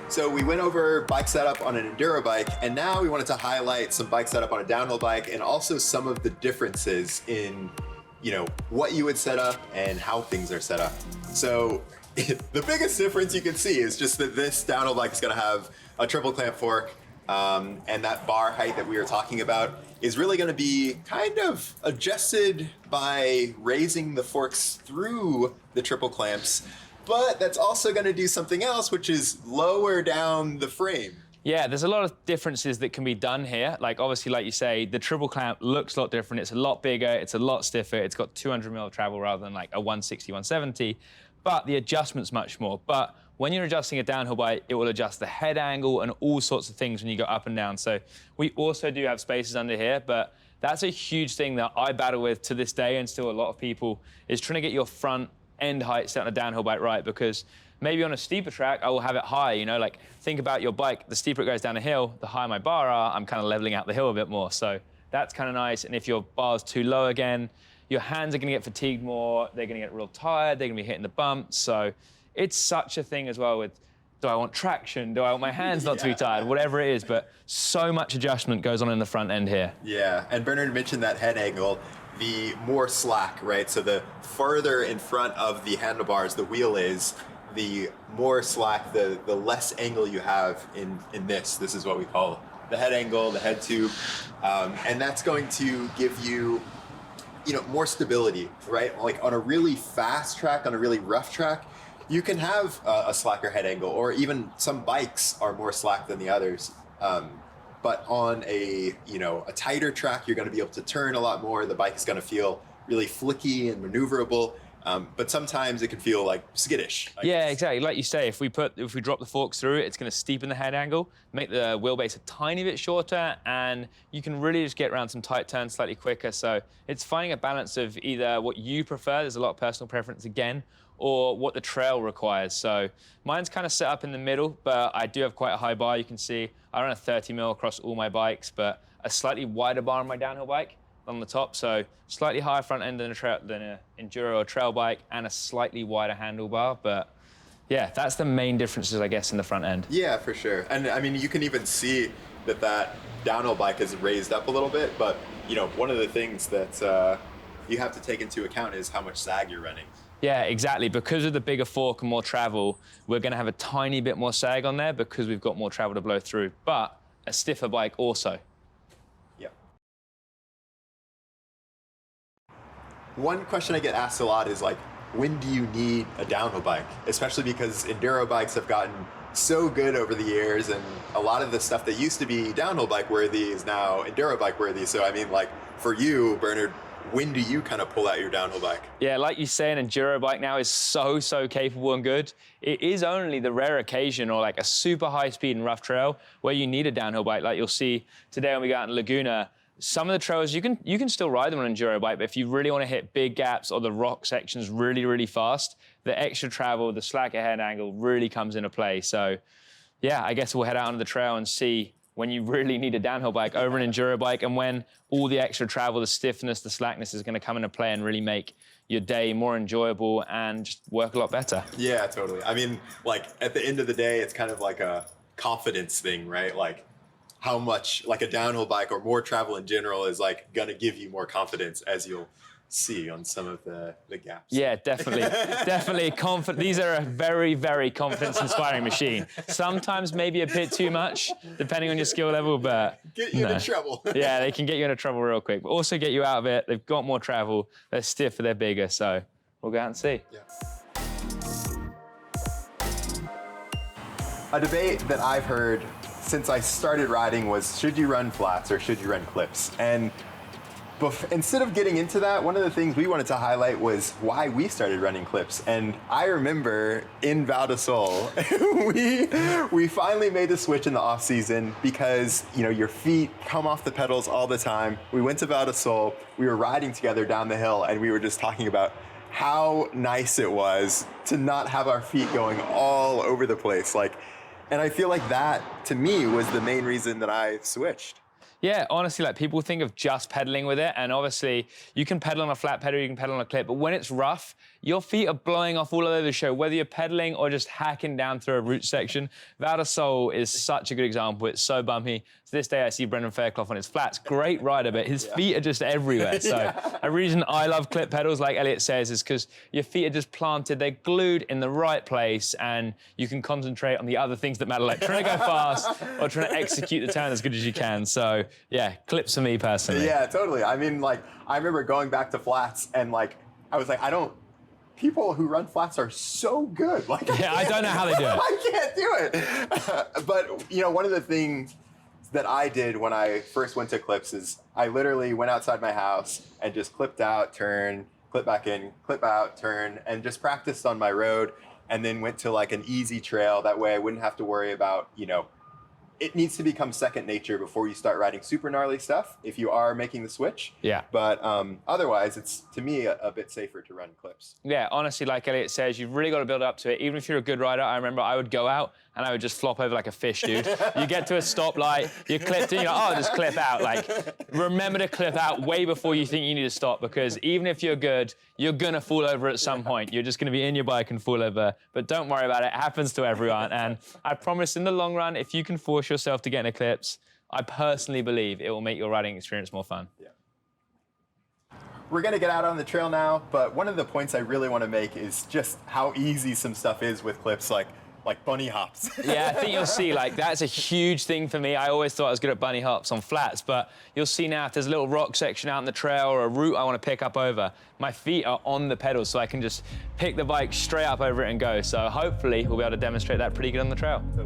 So we went over bike setup on an enduro bike, and now we wanted to highlight some bike setup on a downhill bike and also some of the differences in, what you would set up and how things are set up. So the biggest difference you can see is just that this downhill bike is going to have a triple clamp fork, and that bar height that we were talking about is really going to be kind of adjusted by raising the forks through the triple clamps. But that's also going to do something else, which is lower down the frame. Yeah, there's a lot of differences that can be done here. Like, obviously, like you say, the triple clamp looks a lot different. It's a lot bigger, it's a lot stiffer. It's got 200 mil of travel rather than like a 160, 170. But the adjustment's much more. But when you're adjusting a downhill bike, it will adjust the head angle and all sorts of things when you go up and down. So we also do have spaces under here, but that's a huge thing that I battle with to this day, and still a lot of people, is trying to get your front end height set on a downhill bike right, because maybe on a steeper track, I will have it high, like think about your bike, the steeper it goes down a hill, the higher my bar are, I'm kind of leveling out the hill a bit more. So that's kind of nice. And if your bar's too low again, your hands are gonna get fatigued more, they're gonna get real tired, they're gonna be hitting the bumps. So it's such a thing as well with, do I want traction? Do I want my hands not to be tired? Whatever it is, but so much adjustment goes on in the front end here. Yeah, and Bernard mentioned that head angle, the more slack, right? So the further in front of the handlebars the wheel is, the more slack, the less angle you have in this. This is what we call the head angle, the head tube. And that's going to give you, more stability, right? Like on a really fast track, on a really rough track, you can have a slacker head angle, or even some bikes are more slack than the others. But on a tighter track, you're going to be able to turn a lot more. The bike is going to feel really flicky and maneuverable. But sometimes it can feel like skittish. Yeah, exactly. Like you say, if we drop the forks through it, it's going to steepen the head angle, make the wheelbase a tiny bit shorter, and you can really just get around some tight turns slightly quicker. So it's finding a balance of either what you prefer, there's a lot of personal preference again, or what the trail requires. So mine's kind of set up in the middle, but I do have quite a high bar. You can see I run a 30 mil across all my bikes, but a slightly wider bar on my downhill bike on the top. So slightly higher front end than an enduro or trail bike, and a slightly wider handlebar. But yeah, that's the main differences, I guess, in the front end. Yeah, for sure. And I mean, you can even see that downhill bike is raised up a little bit, but one of the things that you have to take into account is how much sag you're running. Yeah, exactly. Because of the bigger fork and more travel, we're going to have a tiny bit more sag on there because we've got more travel to blow through, but a stiffer bike also. Yeah. One question I get asked a lot is like, when do you need a downhill bike? Especially because enduro bikes have gotten so good over the years, and a lot of the stuff that used to be downhill bike worthy is now enduro bike worthy. So I mean, like for you, Bernard, when do you kind of pull out your downhill bike? Yeah, like you say, an enduro bike now is so capable and good. It is only the rare occasion, or like a super high speed and rough trail, where you need a downhill bike. Like you'll see today when we go out in Laguna, some of the trails, you can still ride them on an enduro bike, but if you really want to hit big gaps or the rock sections really fast, the extra travel, the slacker head angle really comes into play. So yeah, I guess we'll head out onto the trail and see when you really need a downhill bike over an enduro bike, and when all the extra travel, the stiffness, the slackness is going to come into play and really make your day more enjoyable and just work a lot better. Yeah, totally. I mean, like at the end of the day, it's kind of like a confidence thing, right? Like how much, like a downhill bike or more travel in general is like going to give you more confidence, as you'll see on some of the gaps. Yeah, definitely. Definitely. These are a very confidence-inspiring machine. Sometimes maybe a bit too much, depending on your skill level, but get you into trouble. Yeah, they can get you into trouble real quick, but also get you out of it. They've got more travel. They're stiffer, they're bigger, so we'll go out and see. Yeah. A debate that I've heard since I started riding was, should you run flats or should you run clips? And instead of getting into that, one of the things we wanted to highlight was why we started running clips. And I remember in Val di Sole, we finally made the switch in the off season because your feet come off the pedals all the time. We went to Val di Sole, we were riding together down the hill, and we were just talking about how nice it was to not have our feet going all over the place. And I feel like that, to me, was the main reason that I switched. Yeah, honestly, like people think of just pedaling with it, and obviously you can pedal on a flat pedal, you can pedal on a clip, but when it's rough, your feet are blowing off all over the show, whether you're pedaling or just hacking down through a route section. Val di Sole is such a good example. It's so bumpy. To this day, I see Brendan Fairclough on his flats. Great rider, but his feet are just everywhere. So a reason I love clip pedals, like Elliot says, is because your feet are just planted. They're glued in the right place, and you can concentrate on the other things that matter, like trying to go fast or trying to execute the turn as good as you can. So yeah, clips for me personally. Yeah, totally. I mean, like, I remember going back to flats and like, I was like, people who run flats are so good. Like, Yeah, I don't know how they do it. I can't do it. But, you know, one of the things that I did when I first went to clips is I literally went outside my house and just clipped out, turn, clip back in, clip out, turn, and just practiced on my road, and then went to like an easy trail. That way I wouldn't have to worry about, you know, it needs to become second nature before you start riding super gnarly stuff if you are making the switch. Yeah. But otherwise, it's, to me, a bit safer to run clips. Yeah, honestly, like Elliot says, you've really got to build up to it. Even if you're a good rider, I remember I would go out and I would just flop over like a fish, dude. You get to a stoplight, you're clipped in, you're like, oh, I'll just clip out. Like, remember to clip out way before you think you need to stop, because even if you're good, you're gonna fall over at some point. You're just gonna be in your bike and fall over. But don't worry about it, it happens to everyone. And I promise in the long run, if you can force yourself to get into clips, I personally believe it will make your riding experience more fun. Yeah. We're gonna get out on the trail now, but one of the points I really wanna make is just how easy some stuff is with clips, like bunny hops. Yeah, I think you'll see, like, that's a huge thing for me. I always thought I was good at bunny hops on flats, but you'll see now if there's a little rock section out in the trail or a route I want to pick up over, my feet are on the pedals, so I can just pick the bike straight up over it and go. So hopefully we'll be able to demonstrate that pretty good on the trail. Totally.